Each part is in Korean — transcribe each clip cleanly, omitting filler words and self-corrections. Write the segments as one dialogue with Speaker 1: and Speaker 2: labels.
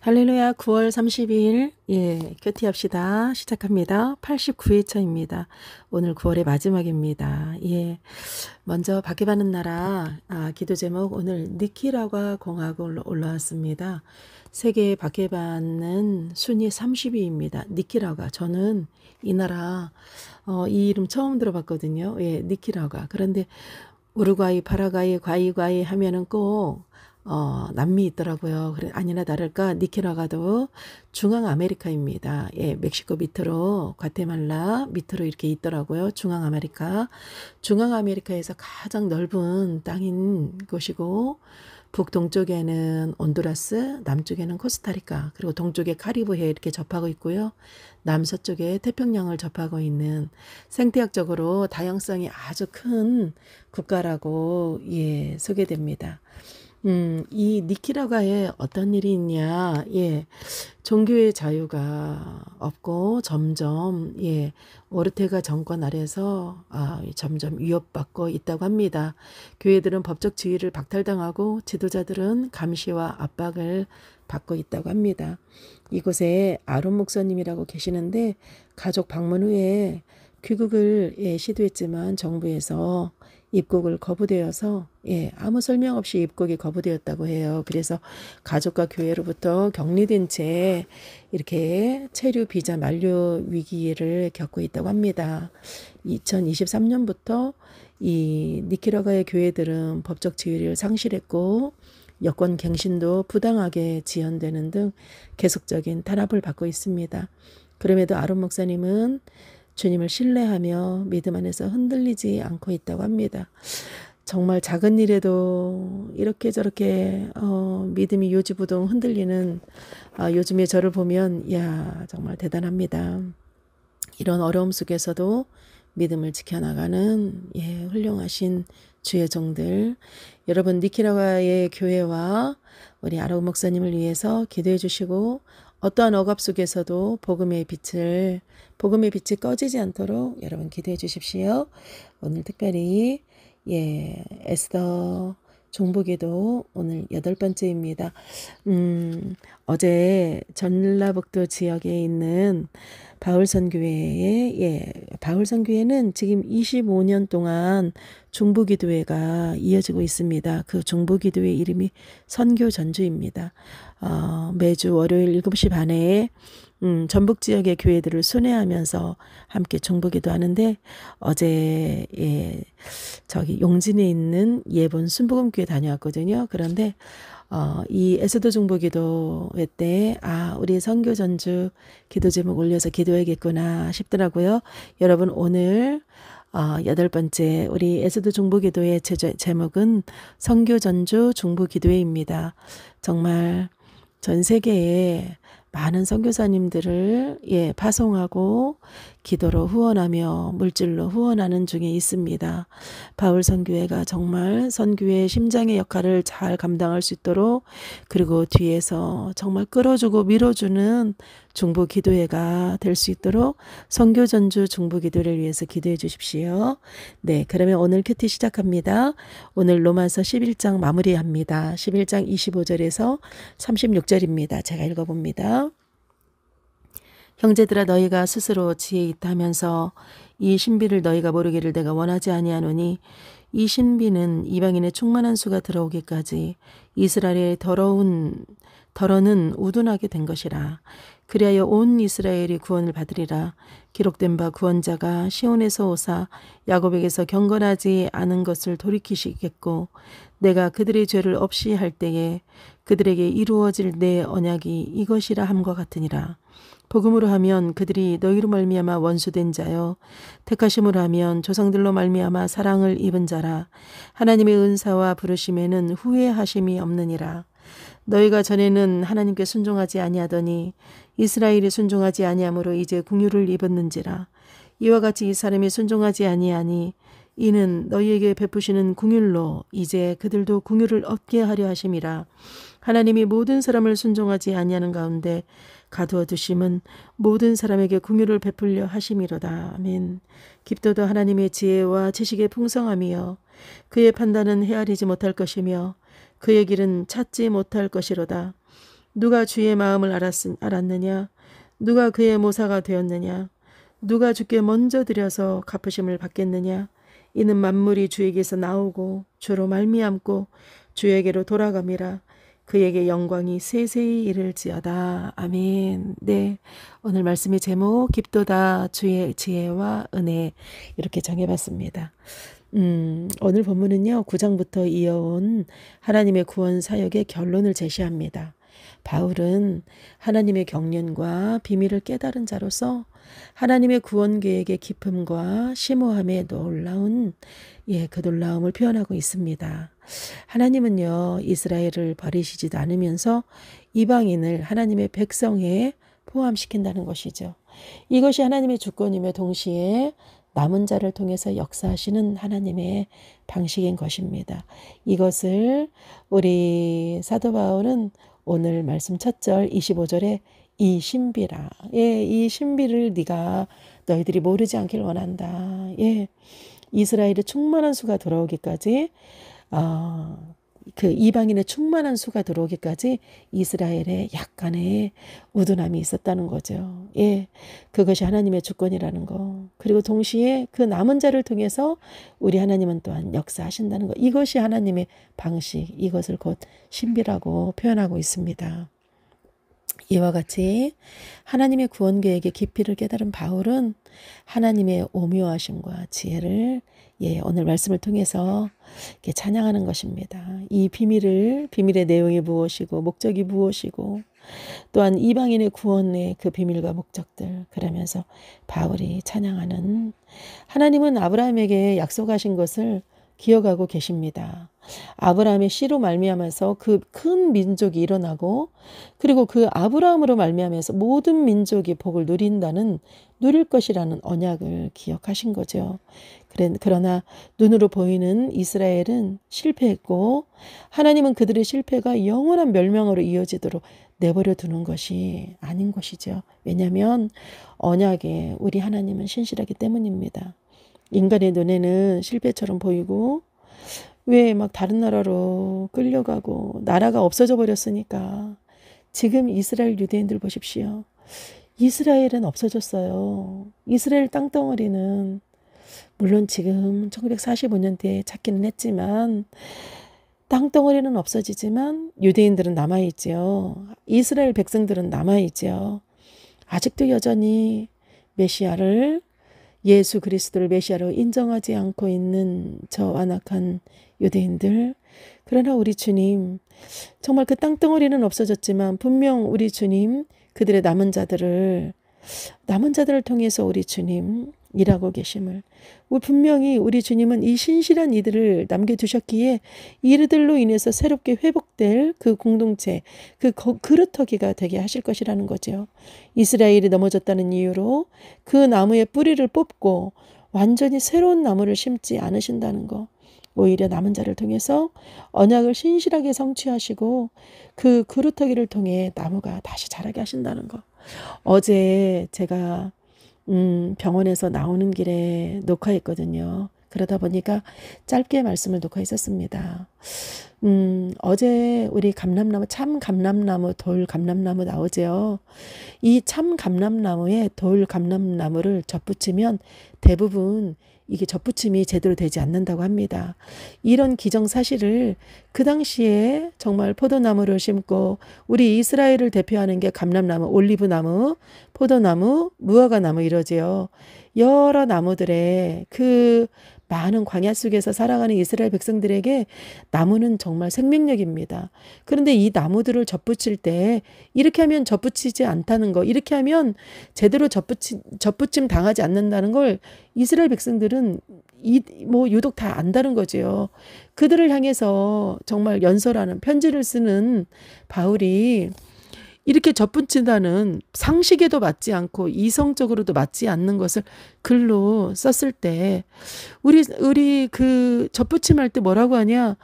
Speaker 1: 할렐루야. 9월 30일 큐티합시다 시작합니다. 89회차입니다. 오늘 9월의 마지막입니다. 먼저 박해받는 나라 기도 제목, 오늘 니키라과 공화국 올라왔습니다. 세계에 박해받는 순위 30위입니다. 니키라과. 저는 이 나라 이 이름 처음 들어봤거든요. 니키라과. 그런데 우루과이, 파라과이, 과이과이 하면은 꼭 남미 있더라고요. 그래, 아니나 다를까 니케라과도 중앙 아메리카입니다. 멕시코 밑으로, 과테말라 밑으로 이렇게 있더라고요. 중앙 아메리카. 중앙 아메리카에서 가장 넓은 땅인 곳이고, 북동쪽에는 온두라스, 남쪽에는 코스타리카, 그리고 동쪽에 카리브해 이렇게 접하고 있고요. 남서쪽에 태평양을 접하고 있는 생태학적으로 다양성이 아주 큰 국가라고 소개됩니다. 이 니키라과에 어떤 일이 있냐, 종교의 자유가 없고 점점, 오르테가 정권 아래서 점점 위협받고 있다고 합니다. 교회들은 법적 지위를 박탈당하고 지도자들은 감시와 압박을 받고 있다고 합니다. 이곳에 아론 목사님이라고 계시는데 가족 방문 후에 귀국을 시도했지만 정부에서 입국을 거부되어서 아무 설명 없이 입국이 거부되었다고 해요. 그래서 가족과 교회로부터 격리된 채 이렇게 체류 비자 만료 위기를 겪고 있다고 합니다. 2023년부터 이 니케라과의 교회들은 법적 지위를 상실했고 여권 갱신도 부당하게 지연되는 등 계속적인 탄압을 받고 있습니다. 그럼에도 아론 목사님은 주님을 신뢰하며 믿음 안에서 흔들리지 않고 있다고 합니다. 정말 작은 일에도 이렇게 저렇게 믿음이 요지부동 흔들리는 요즘의 저를 보면 정말 대단합니다. 이런 어려움 속에서도 믿음을 지켜나가는 훌륭하신 주의 종들, 여러분 니케라과의 교회와 우리 아론 목사님을 위해서 기도해 주시고 어떠한 억압 속에서도 복음의 빛이 꺼지지 않도록 여러분 기도해 주십시오. 오늘 특별히 에스더 종보기도 오늘 8번째입니다. 어제 전라북도 지역에 있는 바울선교회에 바울선교회는 지금 25년 동안 중보기도회가 이어지고 있습니다. 그 중보기도회 이름이 선교전주입니다. 매주 월요일 7시 반에 전북 지역의 교회들을 순회하면서 함께 중보기도 하는데 어제 저기 용진에 있는 예본 순복음교회 다녀왔거든요. 그런데 이 에스더 중보기도회 때 우리 선교 전주 기도 제목 올려서 기도해야겠구나 싶더라고요. 여러분 오늘 8번째 우리 에스더 중보기도의 제목은 선교 전주 중보기도회입니다. 정말 전 세계에 많은 선교사님들을 파송하고 기도로 후원하며 물질로 후원하는 중에 있습니다. 바울 선교회가 정말 선교의 심장의 역할을 잘 감당할 수 있도록 그리고 뒤에서 정말 끌어주고 밀어주는 중보기도회가 될 수 있도록 선교전주 중보기도를 위해서 기도해 주십시오. 그러면 오늘 큐티 시작합니다. 오늘 로마서 11장 마무리합니다. 11장 25절에서 36절입니다. 제가 읽어봅니다. 형제들아 너희가 스스로 지혜 있다 하면서 이 신비를 너희가 모르기를 내가 원하지 아니하노니 이 신비는 이방인의 충만한 수가 들어오기까지 이스라엘의 덜어는 우둔하게 된 것이라. 그리하여 온 이스라엘이 구원을 받으리라. 기록된 바 구원자가 시온에서 오사 야곱에게서 경건하지 않은 것을 돌이키시겠고 내가 그들의 죄를 없이 할 때에 그들에게 이루어질 내 언약이 이것이라 함과 같으니라. 복음으로 하면 그들이 너희로 말미암아 원수된 자요 택하심으로 하면 조상들로 말미암아 사랑을 입은 자라. 하나님의 은사와 부르심에는 후회하심이 없느니라. 너희가 전에는 하나님께 순종하지 아니하더니 이스라엘이 순종하지 아니하므로 이제 긍휼을 입었는지라. 이와 같이 이 사람이 순종하지 아니하니 이는 너희에게 베푸시는 긍휼로 이제 그들도 긍휼을 얻게 하려 하심이라. 하나님이 모든 사람을 순종하지 아니하는 가운데 가두어 두심은 모든 사람에게 긍휼을 베풀려 하심이로다. 아멘. 깊도도 하나님의 지혜와 지식의 풍성함이여 그의 판단은 헤아리지 못할 것이며 그의 길은 찾지 못할 것이로다. 누가 주의 마음을 알았느냐? 누가 그의 모사가 되었느냐? 누가 주께 먼저 드려서 갚으심을 받겠느냐? 이는 만물이 주에게서 나오고 주로 말미암고 주에게로 돌아감이라. 그에게 영광이 세세히 이를지어다. 아멘. 네, 오늘 말씀의 제목 깊도다 주의 지혜와 은혜 이렇게 정해봤습니다. 오늘 본문은요 9장부터 이어온 하나님의 구원 사역의 결론을 제시합니다. 바울은 하나님의 경륜과 비밀을 깨달은 자로서 하나님의 구원 계획의 깊음과 심오함에 놀라운 그 놀라움을 표현하고 있습니다. 하나님은요 이스라엘을 버리시지도 않으면서 이방인을 하나님의 백성에 포함시킨다는 것이죠. 이것이 하나님의 주권이며 동시에 남은 자를 통해서 역사하시는 하나님의 방식인 것입니다. 이것을 우리 사도 바울은 오늘 말씀 첫 절 25절에 이 신비라. 이 신비를 너희들이 모르지 않길 원한다. 이스라엘의 충만한 수가 돌아오기까지 그 이방인의 충만한 수가 들어오기까지 이스라엘에 약간의 우둔함이 있었다는 거죠. 그것이 하나님의 주권이라는 거. 그리고 동시에 그 남은 자를 통해서 우리 하나님은 또한 역사하신다는 거. 이것이 하나님의 방식, 이것을 곧 신비라고 표현하고 있습니다. 이와 같이 하나님의 구원 계획의 깊이를 깨달은 바울은 하나님의 오묘하심과 지혜를 오늘 말씀을 통해서 이렇게 찬양하는 것입니다. 이 비밀의 내용이 무엇이고 목적이 무엇이고 또한 이방인의 구원의 그 비밀과 목적들, 그러면서 바울이 찬양하는 하나님은 아브라함에게 약속하신 것을 기억하고 계십니다. 아브라함의 씨로 말미암아서 그 큰 민족이 일어나고 그리고 그 아브라함으로 말미암아서 모든 민족이 복을 누릴 것이라는 언약을 기억하신 거죠. 그러나 눈으로 보이는 이스라엘은 실패했고 하나님은 그들의 실패가 영원한 멸망으로 이어지도록 내버려 두는 것이 아닌 것이죠. 왜냐하면 언약에 우리 하나님은 신실하기 때문입니다. 인간의 눈에는 실패처럼 보이고 왜 막 다른 나라로 끌려가고 나라가 없어져 버렸으니까. 지금 이스라엘 유대인들 보십시오. 이스라엘은 없어졌어요. 이스라엘 땅덩어리는 물론 지금 1945년대에 찾기는 했지만 땅덩어리는 없어지지만 유대인들은 남아있죠. 이스라엘 백성들은 남아있죠. 아직도 여전히 메시아를 예수 그리스도를 메시아로 인정하지 않고 있는 저 완악한 유대인들. 그러나 우리 주님 정말 그 땅덩어리는 없어졌지만 분명 우리 주님 그들의 남은 자들을 통해서 우리 주님 일하고 계심을 분명히 우리 주님은 이 신실한 이들을 남겨두셨기에 이들로 인해서 새롭게 회복될 그 공동체, 그 그루터기가 되게 하실 것이라는 거죠. 이스라엘이 넘어졌다는 이유로 그 나무의 뿌리를 뽑고 완전히 새로운 나무를 심지 않으신다는 거. 오히려 남은 자를 통해서 언약을 신실하게 성취하시고 그 그루터기를 통해 나무가 다시 자라게 하신다는 거. 어제 제가 병원에서 나오는 길에 녹화했거든요. 그러다 보니까 짧게 말씀을 녹화했었습니다. 어제 우리 감람나무, 참 감람나무, 돌 감람나무 나오죠. 이 참 감람나무에 돌 감람나무를 접붙이면 대부분 이게 접붙임이 제대로 되지 않는다고 합니다. 이런 기정사실을 그 당시에 정말 포도나무를 심고 우리 이스라엘을 대표하는 게 감람나무, 올리브나무, 포도나무, 무화과나무 이러지요. 여러 나무들의 그 많은 광야 속에서 살아가는 이스라엘 백성들에게 나무는 정말 생명력입니다. 그런데 이 나무들을 접붙일 때 이렇게 하면 접붙이지 않다는 거, 이렇게 하면 제대로 접붙임 당하지 않는다는 걸 이스라엘 백성들은 유독 다 안다는 거지요. 그들을 향해서 정말 연설하는 편지를 쓰는 바울이 이렇게 접붙인다는 상식에도 맞지 않고 이성적으로도 맞지 않는 것을 글로 썼을 때 우리 그 접붙임할 때 뭐라고 하냐?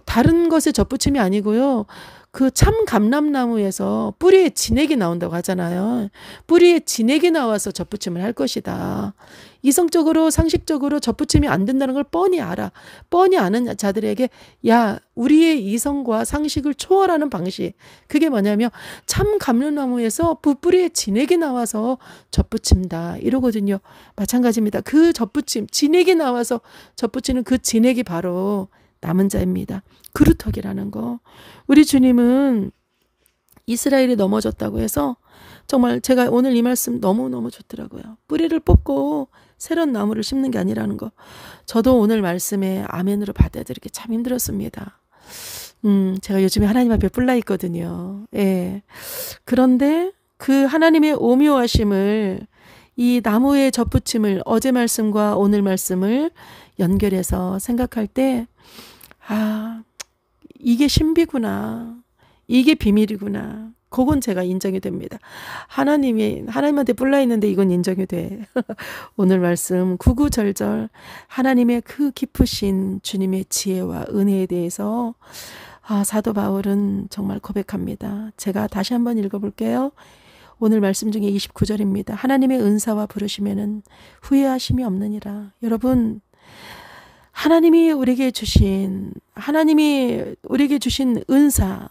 Speaker 1: 다른 것에 접붙임이 아니고요. 그 참 감람나무에서 뿌리에 진액이 나온다고 하잖아요. 뿌리에 진액이 나와서 덧붙임을 할 것이다. 이성적으로 상식적으로 덧붙임이 안 된다는 걸 뻔히 알아. 뻔히 아는 자들에게 야, 우리의 이성과 상식을 초월하는 방식. 그게 뭐냐면 참 감람나무에서 뿌리에 진액이 나와서 덧붙인다. 이러거든요. 마찬가지입니다. 그 덧붙임, 진액이 나와서 덧붙이는 그 진액이 바로 남은 자입니다. 그루터기라는 거. 우리 주님은 이스라엘이 넘어졌다고 해서 정말 제가 오늘 이 말씀 너무너무 좋더라고요. 뿌리를 뽑고 새로운 나무를 심는 게 아니라는 거. 저도 오늘 말씀에 아멘으로 받아들이기 참 힘들었습니다. 제가 요즘에 하나님 앞에 뿔나 있거든요. 예. 그런데 그 하나님의 오묘하심을 이 나무의 덧붙임을 어제 말씀과 오늘 말씀을 연결해서 생각할 때 이게 신비구나. 이게 비밀이구나. 그건 제가 인정이 됩니다. 하나님한테 뿔나 있는데 이건 인정이 돼. 오늘 말씀 구구절절 하나님의 그 깊으신 주님의 지혜와 은혜에 대해서 사도 바울은 정말 고백합니다. 제가 다시 한번 읽어볼게요. 오늘 말씀 중에 29절입니다. 하나님의 은사와 부르시면은 후회하심이 없느니라. 여러분, 하나님이 우리에게 주신 은사,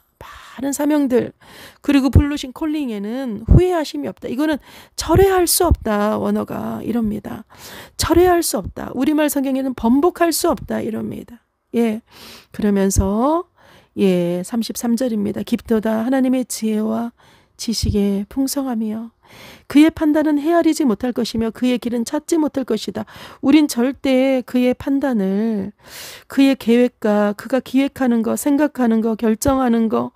Speaker 1: 많은 사명들, 그리고 부르신 콜링에는 후회하심이 없다. 이거는 철회할 수 없다. 원어가 이럽니다. 철회할 수 없다. 우리말 성경에는 번복할 수 없다. 이럽니다. 예. 그러면서 33절입니다. 깊도다 하나님의 지혜와 지식의 풍성함이여. 그의 판단은 헤아리지 못할 것이며 그의 길은 찾지 못할 것이다. 우린 절대 그의 판단을, 그의 계획과 그가 기획하는 거, 생각하는 거, 결정하는 거,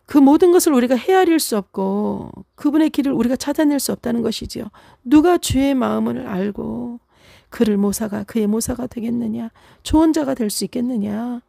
Speaker 1: 그 모든 것을 우리가 헤아릴 수 없고 그분의 길을 우리가 찾아낼 수 없다는 것이지요. 누가 주의 마음을 알고 그의 모사가 되겠느냐? 조언자가 될 수 있겠느냐?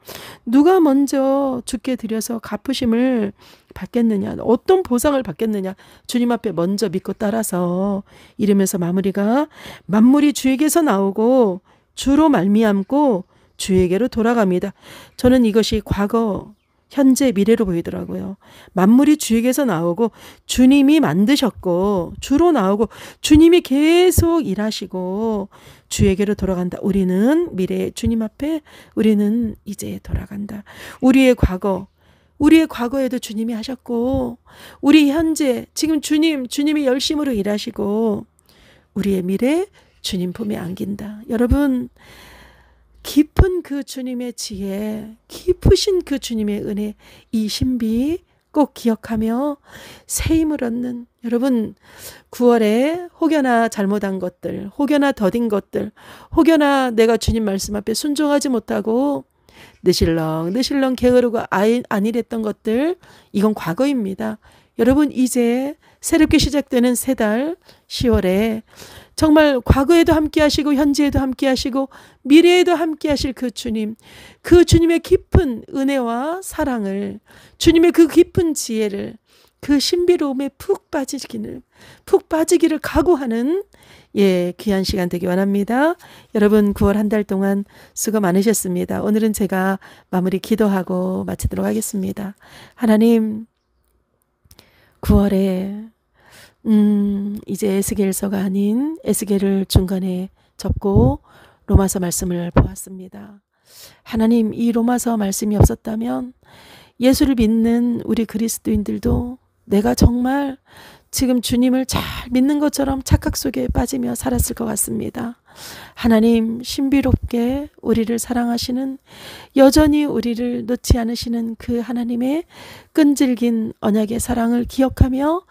Speaker 1: 누가 먼저 주께 드려서 갚으심을 받겠느냐? 어떤 보상을 받겠느냐? 주님 앞에 먼저 믿고 따라서 이러면서 마무리가 만물이 주에게서 나오고 주로 말미암고 주에게로 돌아갑니다. 저는 이것이 과거, 현재, 미래로 보이더라고요. 만물이 주에게서 나오고 주님이 만드셨고 주로 나오고 주님이 계속 일하시고 주에게로 돌아간다. 우리는 미래에 주님 앞에 우리는 이제 돌아간다. 우리의 과거에도 주님이 하셨고 우리 현재 지금 주님이 열심으로 일하시고 우리의 미래 주님 품에 안긴다. 여러분, 깊은 그 주님의 지혜, 깊으신 그 주님의 은혜, 이 신비 꼭 기억하며 새 힘을 얻는, 여러분 9월에 혹여나 잘못한 것들, 혹여나 더딘 것들, 혹여나 내가 주님 말씀 앞에 순종하지 못하고 느실렁 게으르고 안일했던 것들, 이건 과거입니다. 여러분, 이제 새롭게 시작되는 새 달 10월에 정말 과거에도 함께 하시고 현재에도 함께 하시고 미래에도 함께 하실 그 주님, 그 주님의 깊은 은혜와 사랑을, 주님의 그 깊은 지혜를, 그 신비로움에 푹 빠지기를 각오하는 귀한 시간 되기 원합니다. 여러분 9월 한 달 동안 수고 많으셨습니다. 오늘은 제가 마무리 기도하고 마치도록 하겠습니다. 하나님, 9월에 이제 에스겔서가 아닌 에스겔을 중간에 접고 로마서 말씀을 보았습니다. 하나님, 이 로마서 말씀이 없었다면 예수를 믿는 우리 그리스도인들도 내가 정말 지금 주님을 잘 믿는 것처럼 착각 속에 빠지며 살았을 것 같습니다. 하나님, 신비롭게 우리를 사랑하시는, 여전히 우리를 놓지 않으시는 그 하나님의 끈질긴 언약의 사랑을 기억하며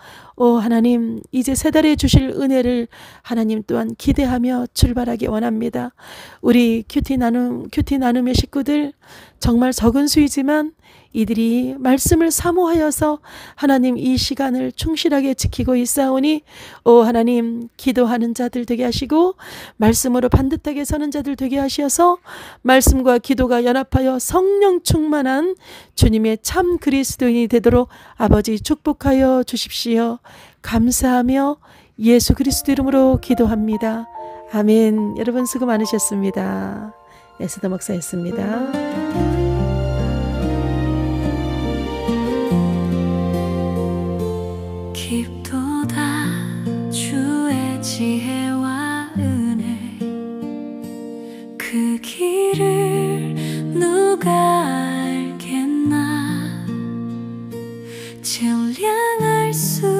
Speaker 1: 하나님, 이제 새 달에 주실 은혜를 하나님 또한 기대하며 출발하기 원합니다. 우리 큐티 나눔의 식구들, 정말 적은 수이지만 이들이 말씀을 사모하여서 하나님 이 시간을 충실하게 지키고 있사오니 하나님, 기도하는 자들 되게 하시고 말씀으로 반듯하게 서는 자들 되게 하셔서 말씀과 기도가 연합하여 성령 충만한 주님의 참 그리스도인이 되도록 아버지 축복하여 주십시오. 감사하며 예수 그리스도 이름으로 기도합니다. 아멘. 여러분 수고 많으셨습니다. 에스더 목사였습니다.
Speaker 2: 선량할 수